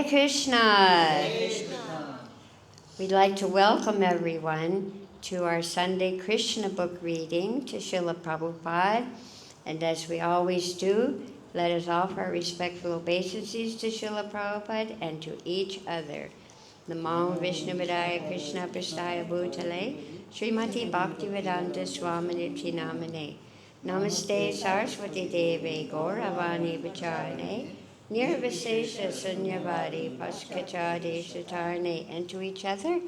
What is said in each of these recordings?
Krishna. We'd like to welcome everyone to our Sunday Krishna book reading to Srila Prabhupada. And as we always do, let us offer our respectful obeisances to Srila Prabhupada and to each other. Namo Vishnu Vidaya Krishna Prastaya Bhutale Srimati Bhakti-Vedanta Swaminiti Namane Namaste Saraswati Deve Gauravani Vacharane Nirvisesha Sunyavadi Paskachade Satarne. And to each other,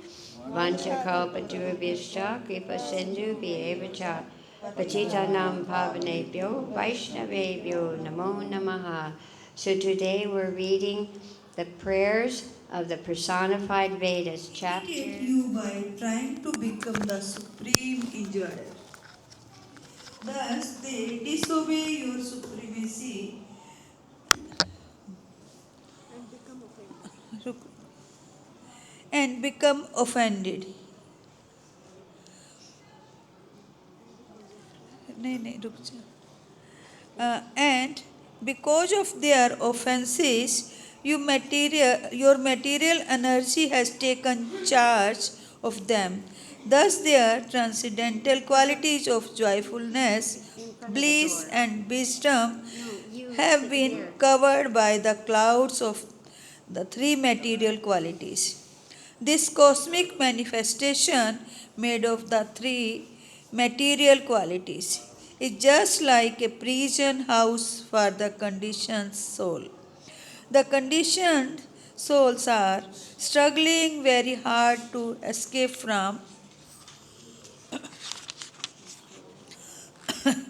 Vanchakalpa Durabhyascha Kripa Sindhu Vyevacha Patitanam Pavanebhyo Vaishnavebhyo Namo Namaha. So today we're reading the prayers of the personified Vedas, chapter. You by trying to become the supreme enjoyer. Thus they disobey your supremacy and become offended. And because of their offenses, your material energy has taken charge of them. Thus, their transcendental qualities of joyfulness, bliss, and wisdom have been covered by the clouds of the three material qualities. This cosmic manifestation, made of the three material qualities, is just like a prison house for the conditioned soul. The conditioned souls are struggling very hard to escape from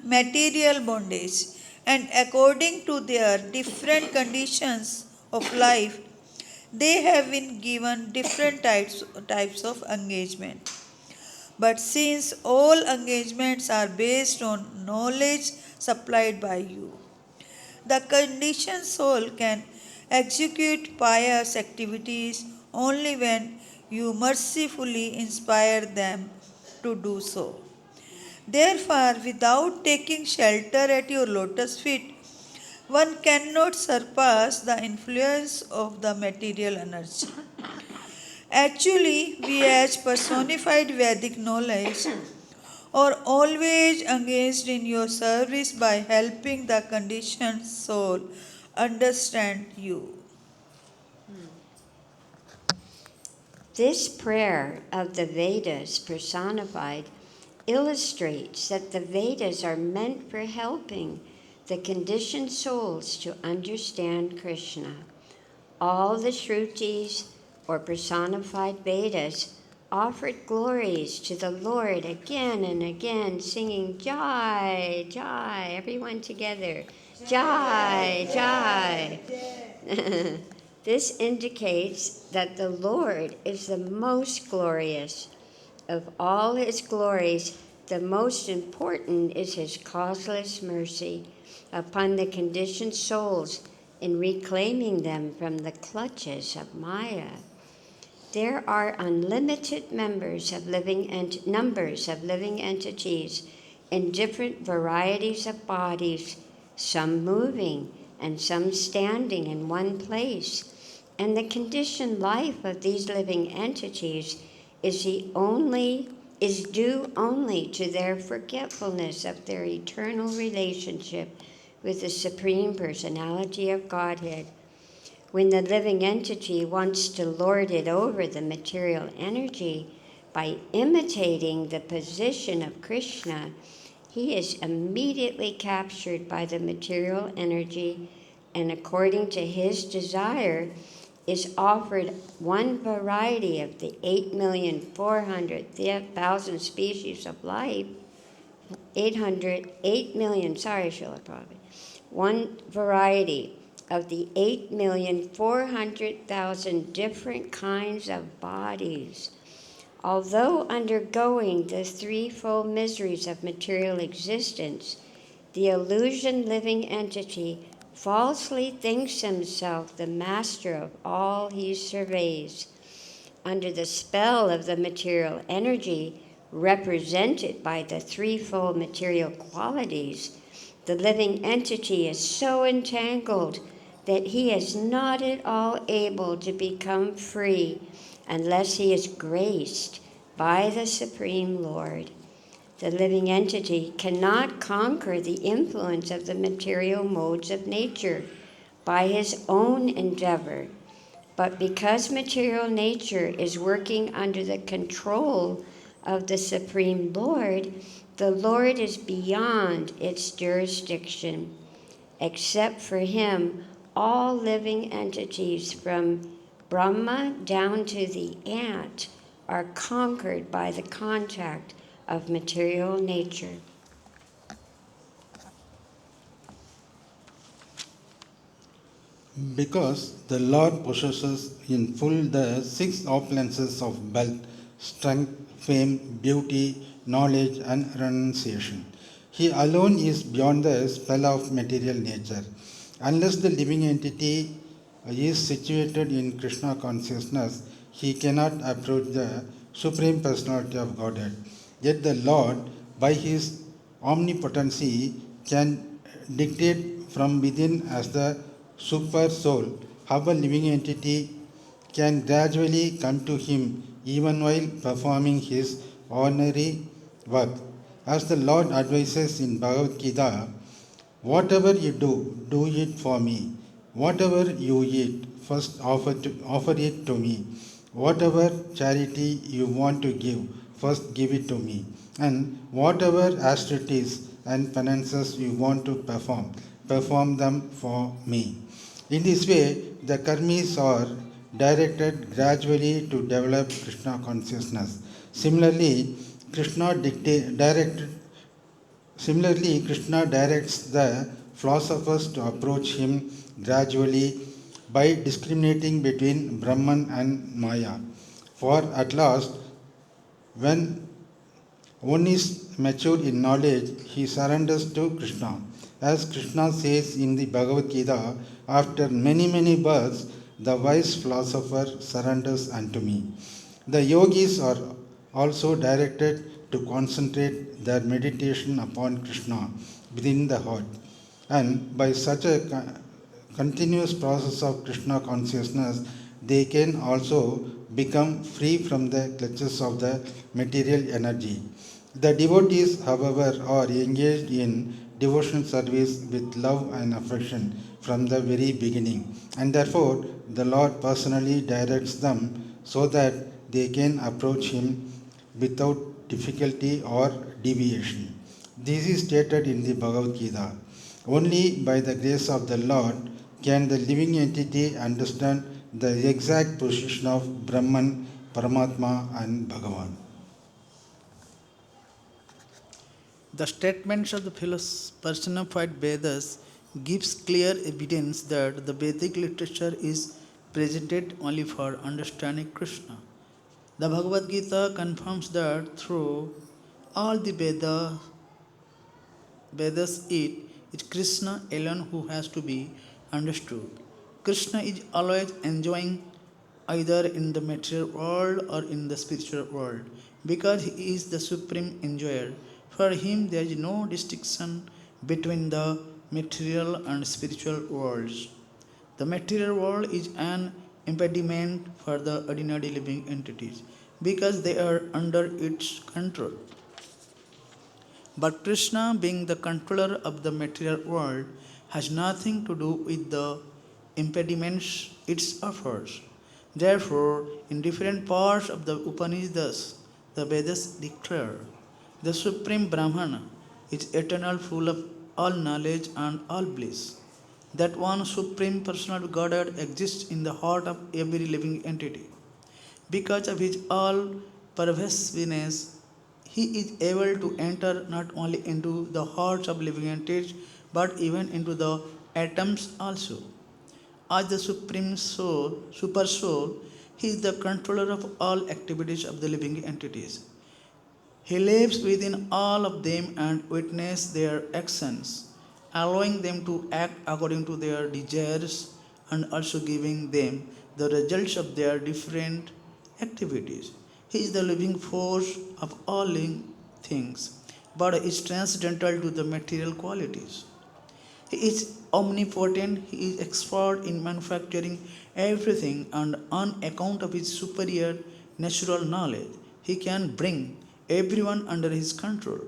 material bondage, and according to their different conditions of life, they have been given different types of engagement. But since all engagements are based on knowledge supplied by you, the conditioned soul can execute pious activities only when you mercifully inspire them to do so. Therefore, without taking shelter at your lotus feet, one cannot surpass the influence of the material energy. Actually, we as personified Vedic knowledge are always engaged in your service by helping the conditioned soul understand you. This prayer of the Vedas personified illustrates that the Vedas are meant for helping the conditioned souls to understand Krishna. All the Shrutis, or personified Vedas, offered glories to the Lord again and again, singing Jai, Jai, everyone together, Jai, Jai. This indicates that the Lord is the most glorious. Of all his glories, the most important is his causeless mercy upon the conditioned souls in reclaiming them from the clutches of Maya. There are unlimited numbers of living entities in different varieties of bodies, some moving and some standing in one place. And the conditioned life of these living entities is due only to their forgetfulness of their eternal relationship with the Supreme Personality of Godhead. When the living entity wants to lord it over the material energy by imitating the position of Krishna, he is immediately captured by the material energy, and according to his desire, is offered one variety of the 8,400,000 species of life, 8 million, sorry, Srila Prabhupada, one variety of the 8,400,000 different kinds of bodies. Although undergoing the threefold miseries of material existence, the illusion living entity falsely thinks himself the master of all he surveys. Under the spell of the material energy, represented by the threefold material qualities, the living entity is so entangled that he is not at all able to become free unless he is graced by the Supreme Lord. The living entity cannot conquer the influence of the material modes of nature by his own endeavor, but because material nature is working under the control of the Supreme Lord, the Lord is beyond its jurisdiction. Except for him, all living entities from Brahma down to the ant are conquered by the contact of material nature. Because the Lord possesses in full the six opulences of wealth, strength, fame, beauty, knowledge, and renunciation. He alone is beyond the spell of material nature. Unless the living entity is situated in Krishna consciousness, he cannot approach the Supreme Personality of Godhead. Yet the Lord, by his omnipotency, can dictate from within as the super soul how a living entity can gradually come to him even while performing his ordinary work. As the Lord advises in Bhagavad-Gita, whatever you do, do it for me. Whatever you eat, first offer it to me. Whatever charity you want to give, first give it to me. And whatever austerities and penances you want to perform them for me. In this way, the karmis are directed gradually to develop Krishna consciousness. Similarly, Krishna directs the philosophers to approach him gradually by discriminating between Brahman and Maya. For at last, when one is mature in knowledge, he surrenders to Krishna. As Krishna says in the Bhagavad Gita, after many births, the wise philosopher surrenders unto me. The yogis are also directed to concentrate their meditation upon Krishna within the heart. And by such a continuous process of Krishna consciousness, they can also become free from the clutches of the material energy. The devotees, however, are engaged in devotional service with love and affection from the very beginning, and therefore the Lord personally directs them so that they can approach Him without difficulty or deviation. This is stated in the Bhagavad Gita. Only by the grace of the Lord can the living entity understand the exact position of Brahman, Paramatma, and Bhagavan. The statements of the personified Vedas gives clear evidence that the Vedic literature is presented only for understanding Krishna. The Bhagavad-Gita confirms that through all the Vedas it is Krishna alone who has to be understood. Krishna is always enjoying either in the material world or in the spiritual world because he is the supreme enjoyer. For him, there is no distinction between the material and spiritual worlds. The material world is an impediment for the ordinary living entities because they are under its control. But Krishna, being the controller of the material world, has nothing to do with the impediments it offers. Therefore, in different parts of the Upanishads, the Vedas declare the Supreme Brahman is eternal, full of all knowledge and all bliss. That one Supreme Personal Godhead exists in the heart of every living entity. Because of his all pervasiveness, he is able to enter not only into the hearts of living entities but even into the atoms also. As the Supreme Soul, Super Soul, he is the controller of all activities of the living entities. He lives within all of them and witnesses their actions, allowing them to act according to their desires and also giving them the results of their different activities. He is the living force of all living things, but is transcendental to the material qualities. He is omnipotent, he is expert in manufacturing everything, and on account of his superior natural knowledge, he can bring everyone under his control.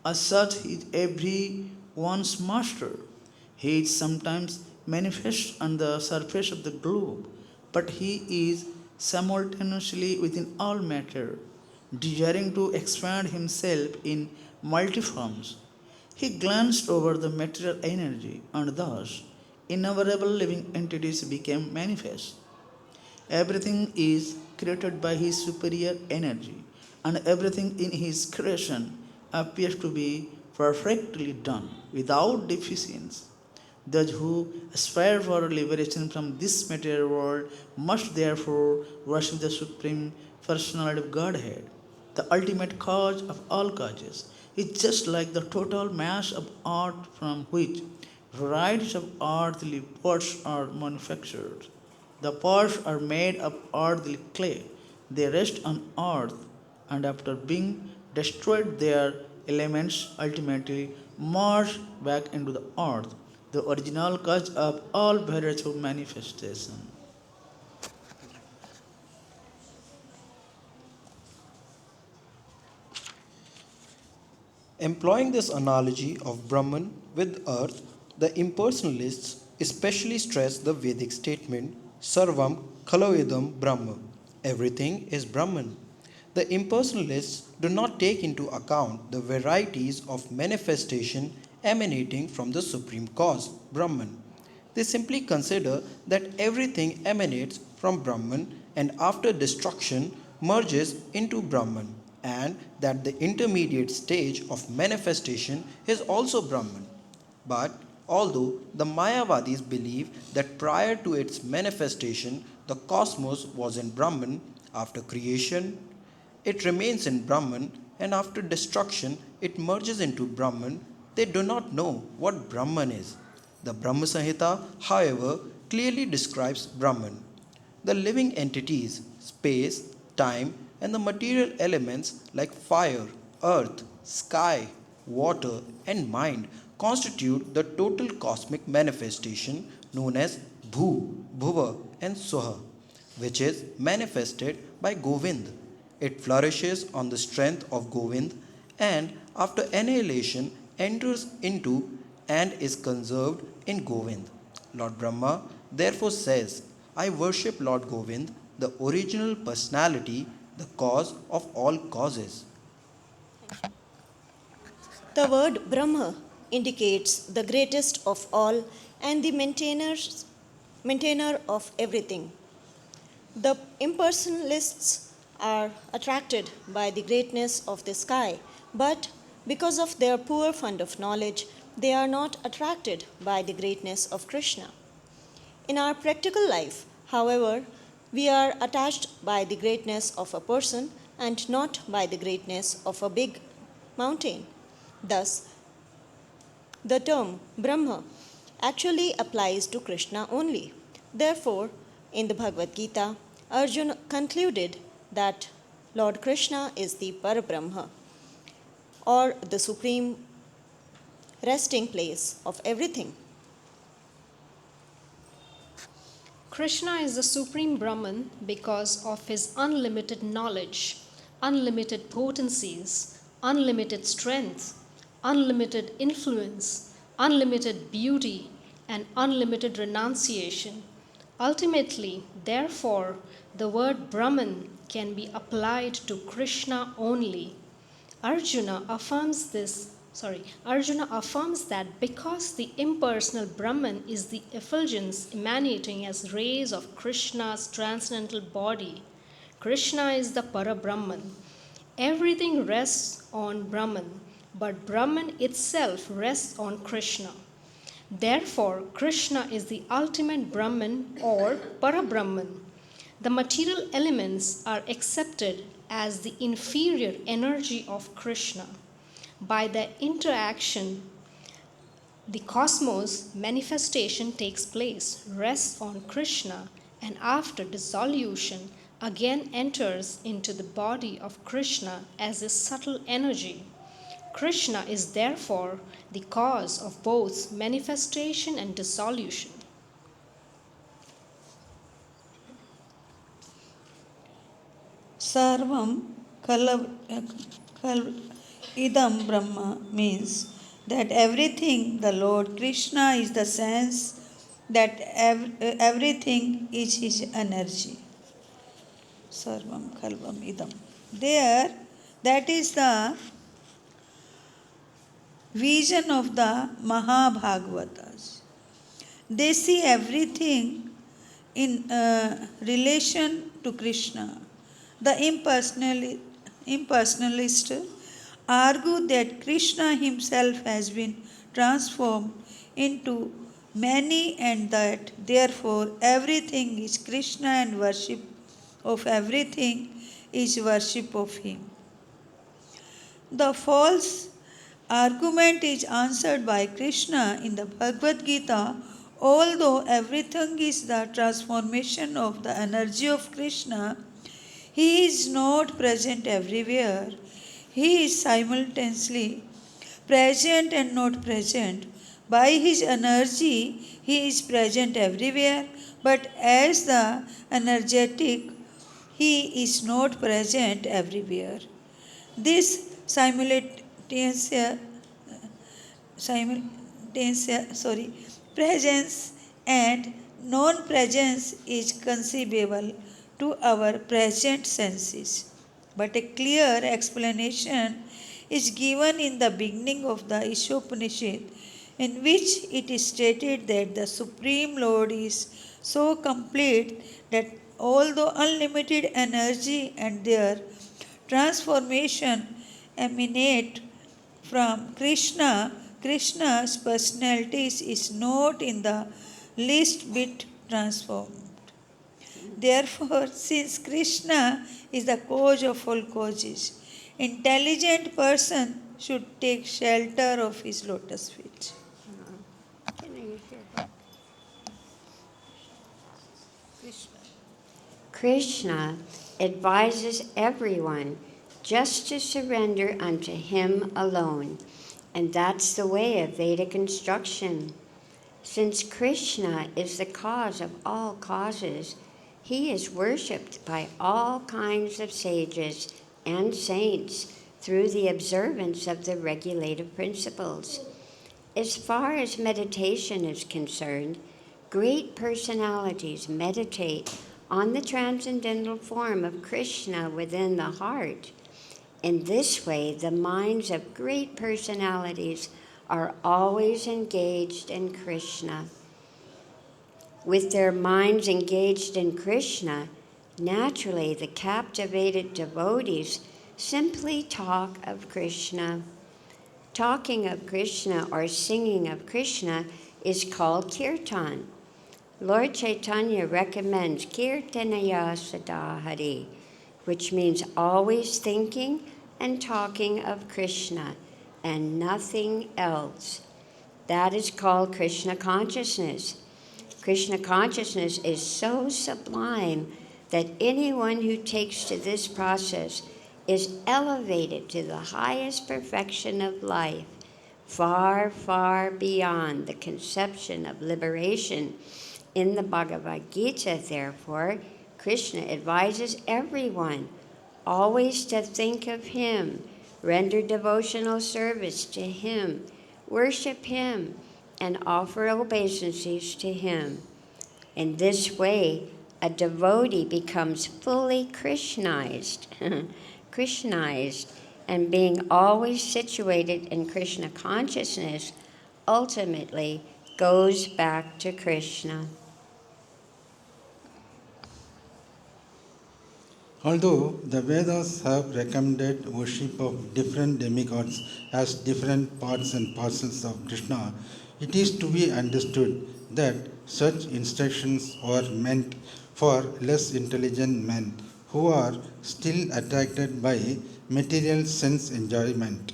As such, he is everyone's master. He is sometimes manifest on the surface of the globe, but he is simultaneously within all matter, desiring to expand himself in multiforms. He glanced over the material energy, and thus innumerable living entities became manifest. Everything is created by his superior energy, and everything in his creation appears to be perfectly done without deficiency. Those who aspire for liberation from this material world must therefore worship the Supreme Personality of Godhead, the ultimate cause of all causes. It's just like the total mass of earth from which varieties of earthly pots are manufactured. The pots are made of earthly clay. They rest on earth, and after being destroyed, their elements ultimately merge back into the earth, the original cause of all varieties of manifestation. Employing this analogy of Brahman with earth, the impersonalists especially stress the Vedic statement Sarvam Khaloidam Brahma. Everything is Brahman. The impersonalists do not take into account the varieties of manifestation emanating from the supreme cause, Brahman. They simply consider that everything emanates from Brahman and after destruction merges into Brahman, and that the intermediate stage of manifestation is also Brahman. But although the Mayavadis believe that prior to its manifestation the cosmos was in Brahman, after creation it remains in Brahman, and after destruction it merges into Brahman, they do not know what Brahman is. The Brahma Samhita, however, clearly describes Brahman. The living entities, space, time, and the material elements like fire, earth, sky, water, and mind constitute the total cosmic manifestation known as Bhu, Bhuva, and Swaha, which is manifested by Govind. It flourishes on the strength of Govind and after annihilation enters into and is conserved in Govind. Lord Brahma therefore says, I worship Lord Govind, the original personality, the cause of all causes. The word Brahma indicates the greatest of all and the maintainer of everything. The impersonalists are attracted by the greatness of the sky, but because of their poor fund of knowledge, they are not attracted by the greatness of Krishna. In our practical life, however, we are attached by the greatness of a person and not by the greatness of a big mountain. Thus, the term Brahma actually applies to Krishna only. Therefore, in the Bhagavad-Gita, Arjuna concluded that Lord Krishna is the Parabrahma, or the supreme resting place of everything. Krishna is the supreme Brahman because of his unlimited knowledge, unlimited potencies, unlimited strength, unlimited influence, unlimited beauty, and unlimited renunciation. Ultimately, therefore, the word Brahman can be applied to Krishna only. Arjuna affirms that because the impersonal Brahman is the effulgence emanating as rays of Krishna's transcendental body, Krishna is the Parabrahman. Everything rests on Brahman, but Brahman itself rests on Krishna. Therefore, Krishna is the ultimate Brahman or Parabrahman. The material elements are accepted as the inferior energy of Krishna. By their interaction, the cosmos manifestation takes place, rests on Krishna, and after dissolution, again enters into the body of Krishna as a subtle energy. Krishna is therefore the cause of both manifestation and dissolution. Sarvam kal idam Brahma means that everything, the Lord Krishna is the sense that everything is his energy. Sarvam kalvam idam. There, that is the vision of the Mahabhagavatas. They see everything in relation to Krishna. The impersonalist argue that Krishna himself has been transformed into many and that therefore everything is Krishna and worship of everything is worship of him. The false argument is answered by Krishna in the Bhagavad-Gita. Although everything is the transformation of the energy of Krishna, he is not present everywhere. He is simultaneously present and not present. By his energy, he is present everywhere, but as the energetic, he is not present everywhere. This simultaneous presence and non-presence is conceivable to our present senses. But a clear explanation is given in the beginning of the Ishopanishad, in which it is stated that the Supreme Lord is so complete that although unlimited energy and their transformation emanate from Krishna, Krishna's personality is not in the least bit transformed. Therefore, since Krishna is the cause of all causes, intelligent person should take shelter of his lotus feet. Can I use your book? Krishna advises everyone just to surrender unto him alone, and that's the way of Vedic instruction. Since Krishna is the cause of all causes, he is worshipped by all kinds of sages and saints through the observance of the regulative principles. As far as meditation is concerned, great personalities meditate on the transcendental form of Krishna within the heart. In this way, the minds of great personalities are always engaged in Krishna. With their minds engaged in Krishna, naturally the captivated devotees simply talk of Krishna. Talking of Krishna or singing of Krishna is called kirtan. Lord Chaitanya recommends kirtanaya sadahari, which means always thinking and talking of Krishna and nothing else. That is called Krishna consciousness. Krishna consciousness is so sublime that anyone who takes to this process is elevated to the highest perfection of life, far, far beyond the conception of liberation. In the Bhagavad-Gita, therefore, Krishna advises everyone always to think of him, render devotional service to him, worship him, and offer obeisances to him. In this way, a devotee becomes fully Krishnized, Krishnized, and being always situated in Krishna consciousness, ultimately goes back to Krishna. Although the Vedas have recommended worship of different demigods as different parts and parcels of Krishna, it is to be understood that such instructions are meant for less intelligent men who are still attracted by material sense enjoyment.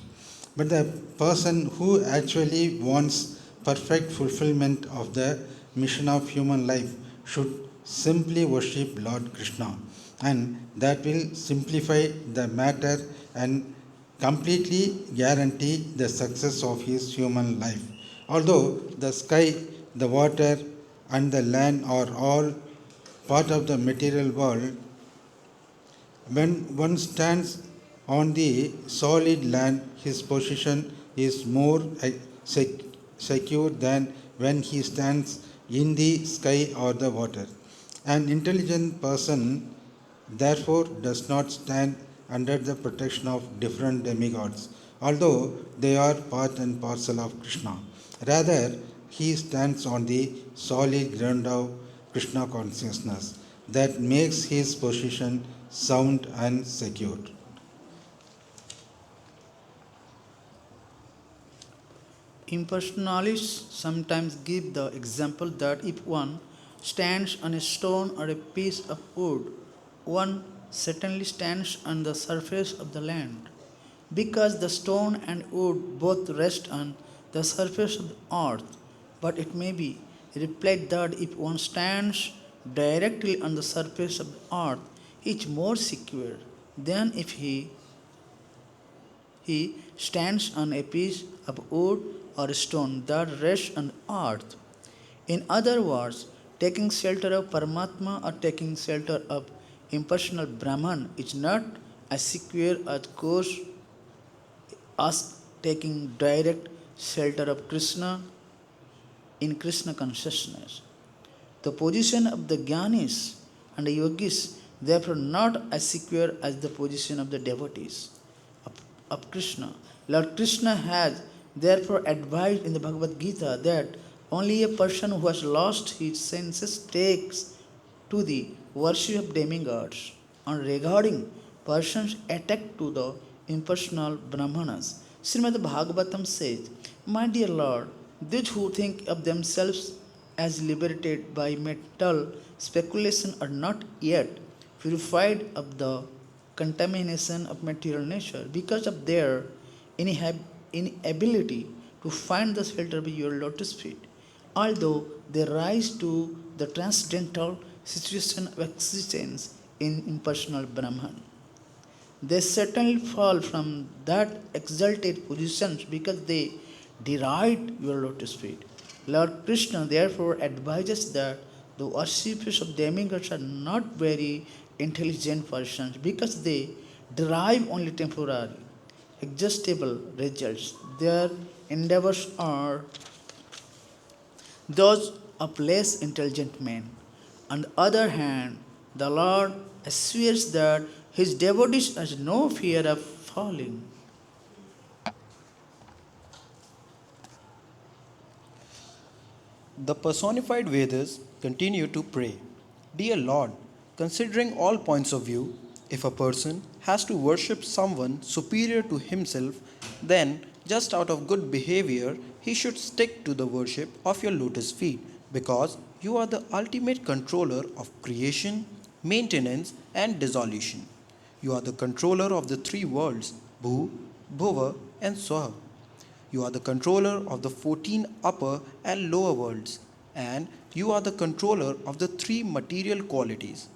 But the person who actually wants perfect fulfillment of the mission of human life should simply worship Lord Krishna, and that will simplify the matter and completely guarantee the success of his human life. Although the sky, the water, and the land are all part of the material world, when one stands on the solid land, his position is more secure than when he stands in the sky or the water. An intelligent person, therefore, does not stand under the protection of different demigods, although they are part and parcel of Krishna. Rather, he stands on the solid ground of Krishna consciousness that makes his position sound and secure. Impersonalists sometimes give the example that if one stands on a stone or a piece of wood, one certainly stands on the surface of the land, because the stone and wood both rest on the surface of the earth. But it may be replied that if one stands directly on the surface of the earth, he is more secure than if he stands on a piece of wood or stone that rests on earth. In other words, taking shelter of Paramatma or taking shelter of impersonal Brahman is not as secure as taking direct shelter of Krishna in Krishna consciousness. The position of the Gyanis and the Yogis therefore not as secure as the position of the devotees of Krishna. Lord Krishna has therefore advised in the Bhagavad-Gita that only a person who has lost his senses takes to the worship of demigods. And regarding persons attacked to the impersonal Brahmanas, Srimad Bhagavatam says, "My dear Lord, those who think of themselves as liberated by mental speculation are not yet purified of the contamination of material nature because of their inability to find the shelter of your lotus feet, although they rise to the transcendental situation of existence in impersonal Brahman. They certainly fall from that exalted position because they deride your lotus feet. Lord Krishna therefore advises that the worshippers of demigods are not very intelligent persons because they derive only temporary, exhaustible results. Their endeavors are those of less intelligent men. On the other hand, the Lord assures that his devotees has no fear of falling. The personified Vedas continue to pray, Dear Lord, considering all points of view, if a person has to worship someone superior to himself, then just out of good behavior, he should stick to the worship of your lotus feet because you are the ultimate controller of creation, maintenance, and dissolution. You are the controller of the three worlds, Bhu, Bhuva, and Swaha. You are the controller of the 14 upper and lower worlds, and you are the controller of the three material qualities.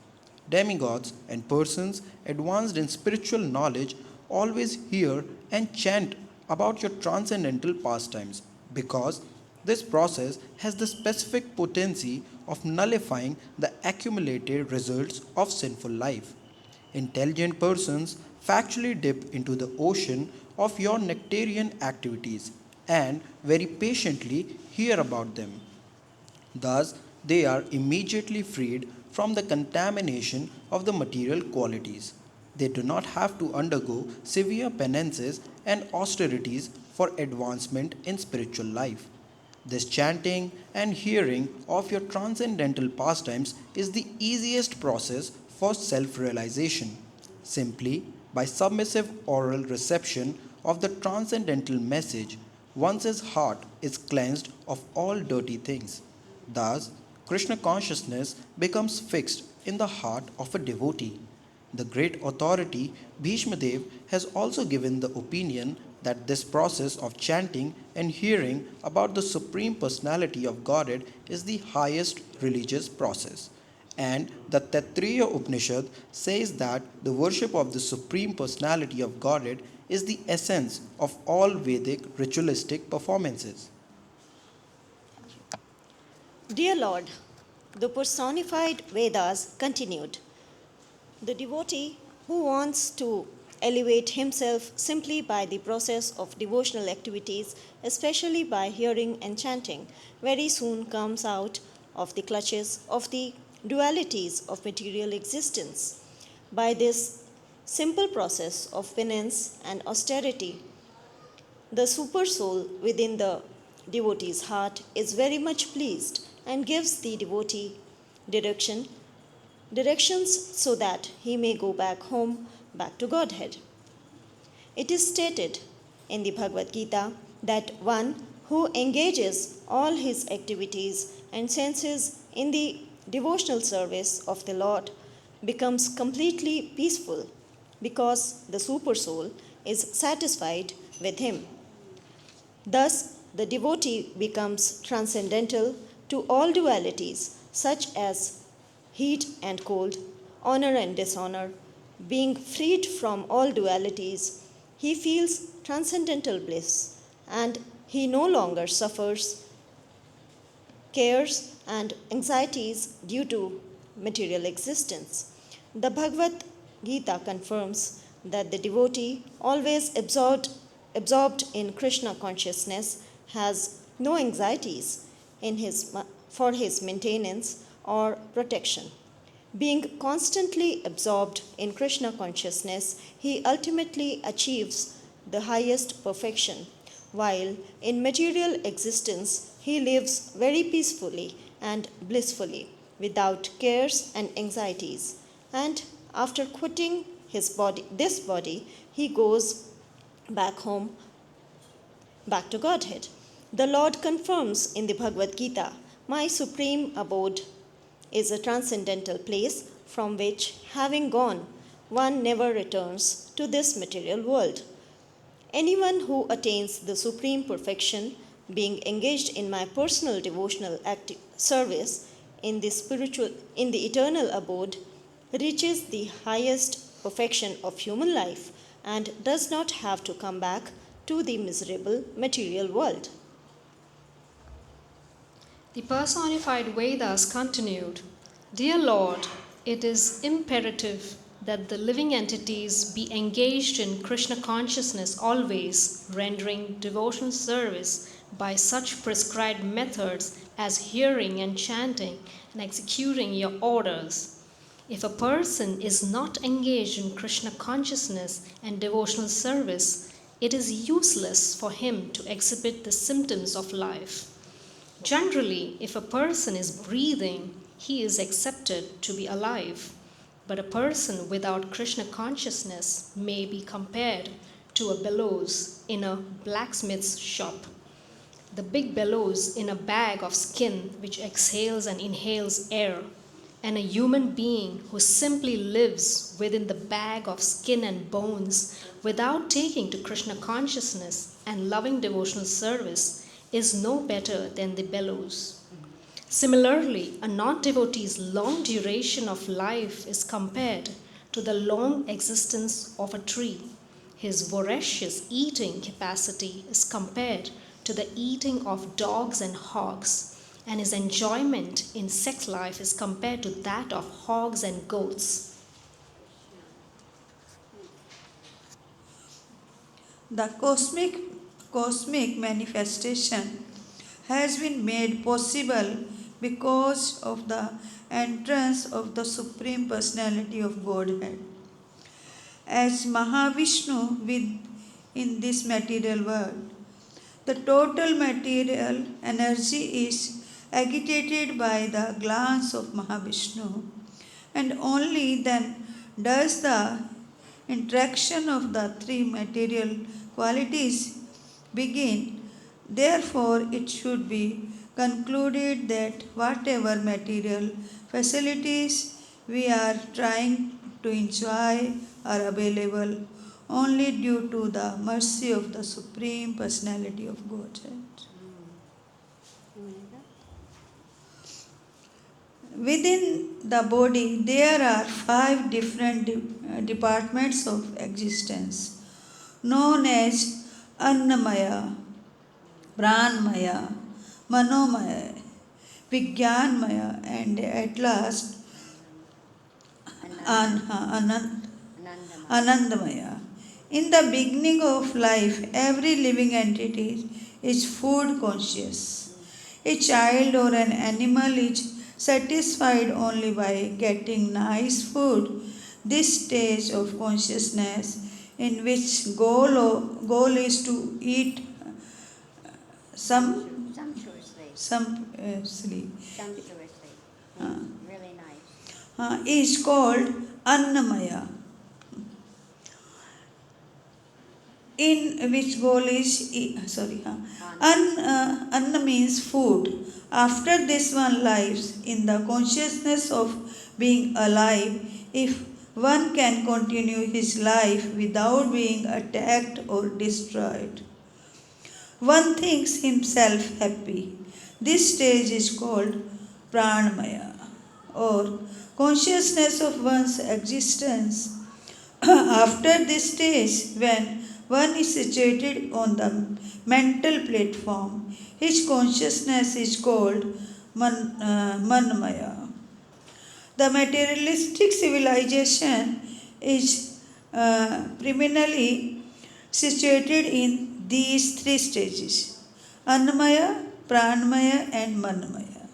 Demigods and persons advanced in spiritual knowledge always hear and chant about your transcendental pastimes because this process has the specific potency of nullifying the accumulated results of sinful life. Intelligent persons factually dip into the ocean of your nectarian activities and very patiently hear about them. Thus, they are immediately freed from the contamination of the material qualities. They do not have to undergo severe penances and austerities for advancement in spiritual life. This chanting and hearing of your transcendental pastimes is the easiest process for self realization. Simply by submissive oral reception of the transcendental message, one's heart is cleansed of all dirty things. Thus, Krishna consciousness becomes fixed in the heart of a devotee. The great authority Bhishma Dev has also given the opinion that this process of chanting and hearing about the Supreme Personality of Godhead is the highest religious process. And the Taittiriya Upanishad says that the worship of the Supreme Personality of Godhead is the essence of all Vedic ritualistic performances. Dear Lord, the personified Vedas continued. The devotee who wants to elevate himself simply by the process of devotional activities, especially by hearing and chanting, very soon comes out of the clutches of the dualities of material existence. By this simple process of penance and austerity, the super soul within the devotee's heart is very much pleased and gives the devotee directions so that he may go back home, back to Godhead. It is stated in the Bhagavad-Gita that one who engages all his activities and senses in the devotional service of the Lord becomes completely peaceful because the super soul is satisfied with him. Thus, the devotee becomes transcendental to all dualities, such as heat and cold, honor and dishonor. Being freed from all dualities, he feels transcendental bliss and he no longer suffers cares and anxieties due to material existence. The Bhagavad Gita confirms that the devotee, always absorbed in Krishna consciousness, has no anxieties for his maintenance or protection. Being constantly absorbed in Krishna consciousness, he ultimately achieves the highest perfection, while in material existence he lives very peacefully and blissfully, without cares and anxieties. And after quitting this body, he goes back home, back to Godhead. The Lord confirms in the Bhagavad Gita, my supreme abode is a transcendental place from which, having gone, one never returns to this material world. Anyone who attains the supreme perfection, being engaged in my personal devotional service in the eternal abode, reaches the highest perfection of human life and does not have to come back to the miserable material world. The personified Vedas continued, Dear Lord, it is imperative that the living entities be engaged in Krishna consciousness always, rendering devotional service by such prescribed methods as hearing and chanting and executing your orders. If a person is not engaged in Krishna consciousness and devotional service, it is useless for him to exhibit the symptoms of life. Generally, if a person is breathing, he is accepted to be alive. But a person without Krishna consciousness may be compared to a bellows in a blacksmith's shop. The big bellows in a bag of skin which exhales and inhales air, and a human being who simply lives within the bag of skin and bones without taking to Krishna consciousness and loving devotional service is no better than the bellows. Similarly, a non-devotee's long duration of life is compared to the long existence of a tree. His voracious eating capacity is compared to the eating of dogs and hogs, and his enjoyment in sex life is compared to that of hogs and goats. The cosmic manifestation has been made possible because of the entrance of the Supreme Personality of Godhead. As Mahavishnu in this material world, the total material energy is agitated by the glance of Mahavishnu, and only then does the interaction of the three material qualities begin. Therefore, it should be concluded that whatever material facilities we are trying to enjoy are available only due to the mercy of the Supreme Personality of Godhead. Within the body, there are 5 different departments of existence known as Annamaya, Pranmaya, Manomaya, Vigyanmaya, and at last Anandamaya. In the beginning of life, every living entity is food conscious. A child or an animal is satisfied only by getting nice food. This stage of consciousness, in which goal is to eat some Sumptuously. sleep, Sumptuously. Really nice. is called Annamaya, in which goal is Anna means food. After this one lives in the consciousness of being alive. If one can continue his life without being attacked or destroyed, one thinks himself happy. This stage is called Pranmaya, or consciousness of one's existence. After this stage, when one is situated on the mental platform, his consciousness is called Manmaya. The materialistic civilization is primarily situated in these 3 stages: Annamaya, Pranmaya, and Manmaya.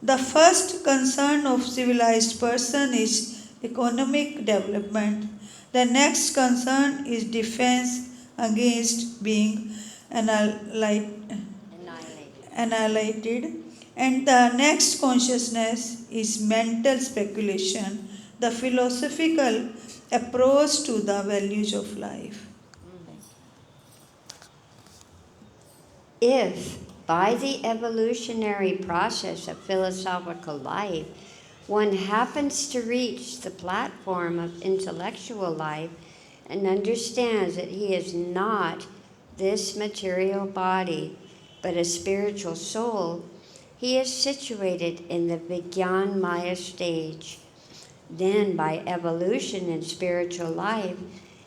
The first concern of civilized person is economic development. The next concern is defense against being annihilated. And the next consciousness is mental speculation, the philosophical approach to the values of life. If, by the evolutionary process of philosophical life, one happens to reach the platform of intellectual life and understands that he is not this material body, but a spiritual soul, he is situated in the Vigyan Maya stage. Then, by evolution in spiritual life,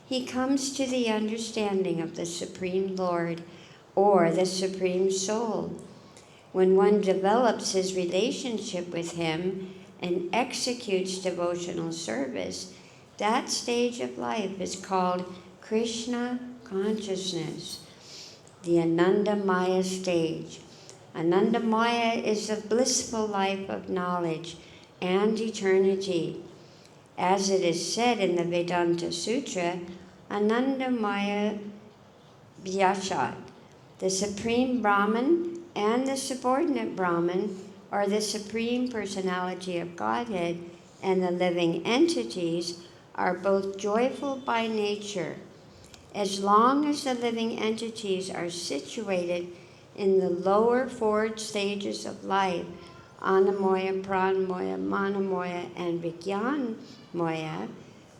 he comes to the understanding of the Supreme Lord, or the Supreme Soul. When one develops his relationship with him and executes devotional service, that stage of life is called Krishna consciousness, the Anandamaya stage. Anandamaya is the blissful life of knowledge and eternity. As it is said in the Vedanta Sutra, Anandamaya Vyasat, the Supreme Brahman and the subordinate Brahman, or the Supreme Personality of Godhead, and the living entities are both joyful by nature. As long as the living entities are situated in the lower 4 stages of life, Annamoya, Pranmoya, Manamoya, and Vigyanmoya,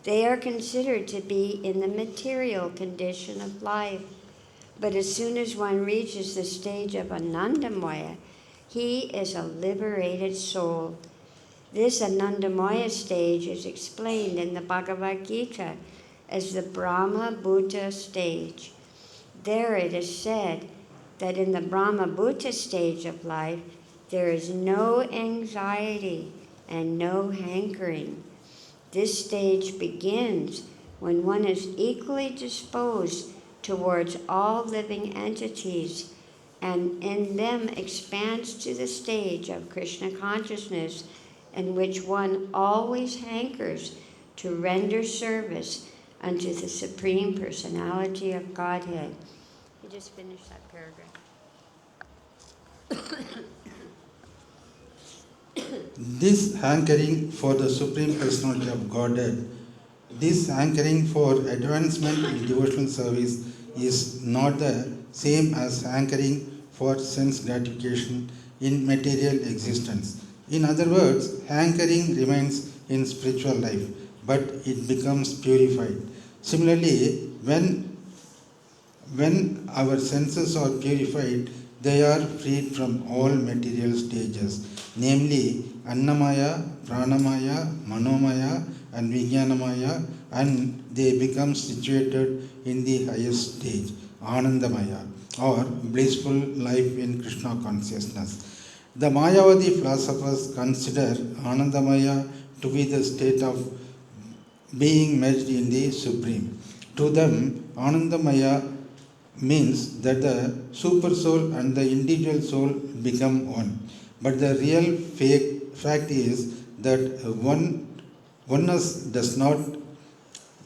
they are considered to be in the material condition of life. But as soon as one reaches the stage of Anandamaya, he is a liberated soul. This Anandamaya stage is explained in the Bhagavad-Gita as the Brahma Bhuta stage. There it is said that in the Brahma Bhuta stage of life, there is no anxiety and no hankering. This stage begins when one is equally disposed towards all living entities, and in them expands to the stage of Krishna consciousness, in which one always hankers to render service unto the Supreme Personality of Godhead. You just finished that paragraph. This hankering for the Supreme Personality of Godhead, this hankering for advancement in devotional service is not the same as hankering for sense gratification in material existence. In other words, hankering remains in spiritual life, but it becomes purified. Similarly, when our senses are purified, they are freed from all material stages, namely Annamaya, Pranamaya, Manomaya, and Vijnanamaya, and they become situated in the highest stage, Anandamaya, or blissful life in Krishna consciousness. The Mayavadi philosophers consider Anandamaya to be the state of being merged in the Supreme. To them, Anandamaya means that the super soul and the individual soul become one. But the real fact is that oneness does not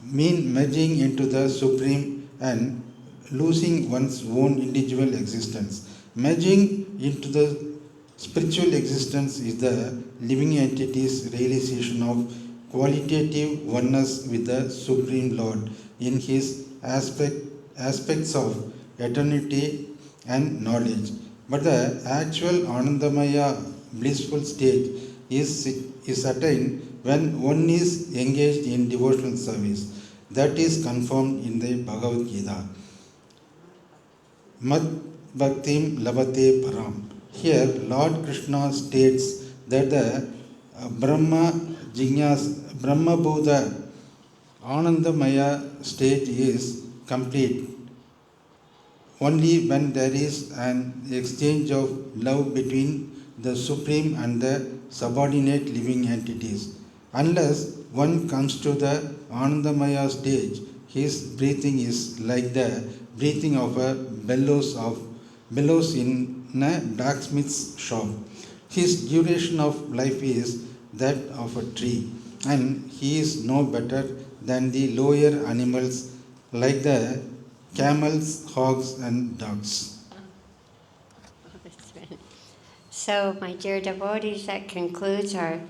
mean merging into the Supreme and losing one's own individual existence. Merging into the spiritual existence is the living entity's realization of qualitative oneness with the Supreme Lord in his aspects of eternity and knowledge. But the actual Anandamaya blissful stage is attained when one is engaged in devotional service. That is confirmed in the Bhagavad-Gita. Mad Bhaktim Labate Param. Here, Lord Krishna states that the Brahma Buddha Anandamaya stage is complete only when there is an exchange of love between the Supreme and the subordinate living entities. Unless one comes to the Anandamaya stage, his breathing is like the breathing of a bellows in a blacksmith's shop. His duration of life is that of a tree, and he is no better than the lower animals like the camels, hogs, and dogs. So, my dear devotees, that concludes our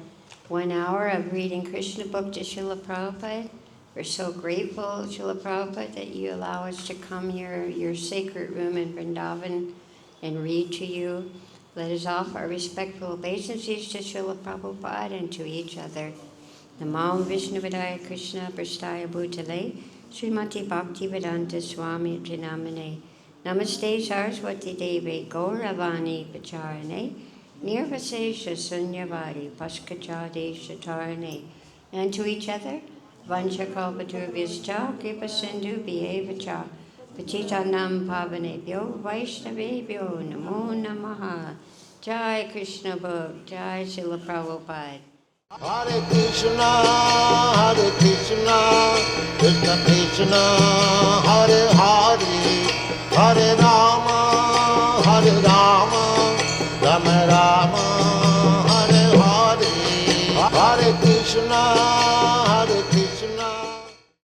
1 hour of reading Krishna book to Srila Prabhupada. We're so grateful, Srila Prabhupada, that you allow us to come here, your sacred room in Vrindavan, and read to you. Let us offer our respectful obeisances to Srila Prabhupada and to each other. Namo Vishnuvadaya Krishna Prastaya Bhutale Srimati Bhakti-vedanta Swami Pranamane Namaste Saraswati Devi Gauravani Pacharane Nirvasesha Sunyavadi Paskachade Shatarane. And to each other, Vanchakalpaturvyascha Kripa Sindhu Bhyevacha Patitanam Pavanebhyo Vaishnavebhyo Namo Namaha. Jai Krishna Bhag, Jai Srila Prabhupada. Hare Krishna, Krishna Krishna, Hare Hare, Hare Rama, Rama Rama, Hare Hare, Hare Krishna.